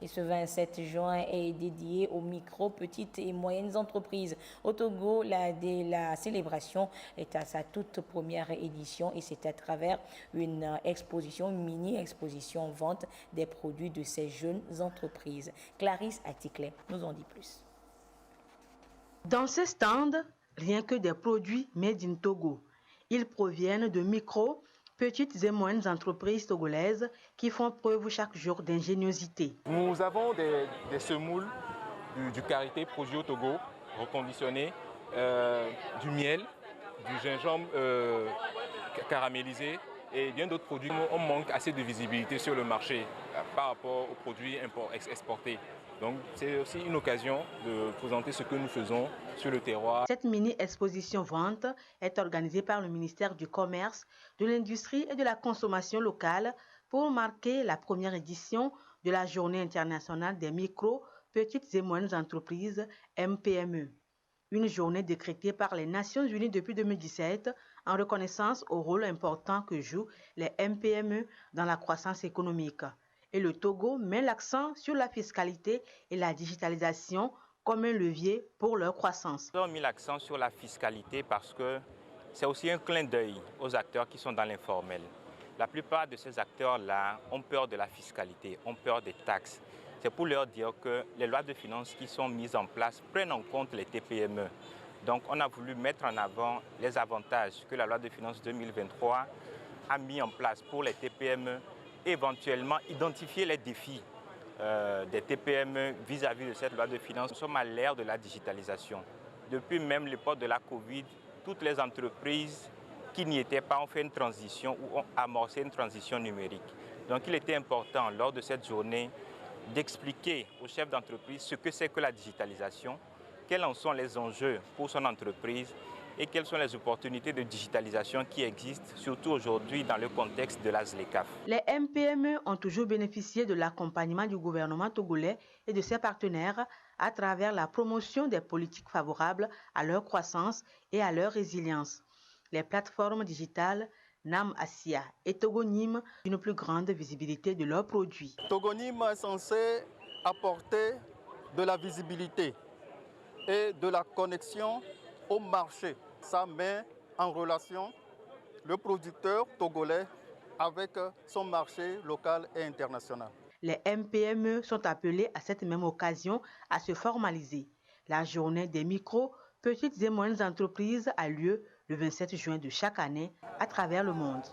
Et ce 27 juin est dédié aux micro, petites et moyennes entreprises. Au Togo, la célébration est à sa toute première édition et c'est à travers une exposition, une mini-exposition vente des produits de ces jeunes entreprises. Clarisse Aticlet nous en dit plus. Dans ces stands, rien que des produits made in Togo. Ils proviennent de micro, petites et moyennes entreprises togolaises qui font preuve chaque jour d'ingéniosité. Nous avons des semoules, du karité produit au Togo, reconditionné, du miel, du gingembre caramélisé et bien d'autres produits. On manque assez de visibilité sur le marché par rapport aux produits exportés. Donc c'est aussi une occasion de présenter ce que nous faisons sur le terroir. Cette mini-exposition vente est organisée par le ministère du Commerce, de l'Industrie et de la Consommation locale pour marquer la première édition de la Journée internationale des micro, petites et moyennes entreprises MPME. Une journée décrétée par les Nations Unies depuis 2017 en reconnaissance au rôle important que jouent les MPME dans la croissance économique. Et le Togo met l'accent sur la fiscalité et la digitalisation comme un levier pour leur croissance. Nous avons mis l'accent sur la fiscalité parce que c'est aussi un clin d'œil aux acteurs qui sont dans l'informel. La plupart de ces acteurs-là ont peur de la fiscalité, ont peur des taxes. C'est pour leur dire que les lois de finances qui sont mises en place prennent en compte les TPME. Donc on a voulu mettre en avant les avantages que la loi de finances 2023 a mis en place pour les TPME et éventuellement identifier les défis des TPME vis-à-vis de cette loi de finances. Nous sommes à l'ère de la digitalisation. Depuis même l'époque de la Covid, toutes les entreprises qui n'y étaient pas ont fait une transition ou ont amorcé une transition numérique. Donc il était important lors de cette journée d'expliquer aux chefs d'entreprise ce que c'est que la digitalisation, quels en sont les enjeux pour son entreprise et quelles sont les opportunités de digitalisation qui existent, surtout aujourd'hui dans le contexte de la ZLECAf. Les MPME ont toujours bénéficié de l'accompagnement du gouvernement togolais et de ses partenaires à travers la promotion des politiques favorables à leur croissance et à leur résilience. Les plateformes digitales Nam Asia et Togonim une plus grande visibilité de leurs produits. Togonim est censé apporter de la visibilité et de la connexion au marché. Ça met en relation le producteur togolais avec son marché local et international. Les MPME sont appelés à cette même occasion à se formaliser. La journée des micro, petites et moyennes entreprises a lieu le 27 juin de chaque année à travers le monde.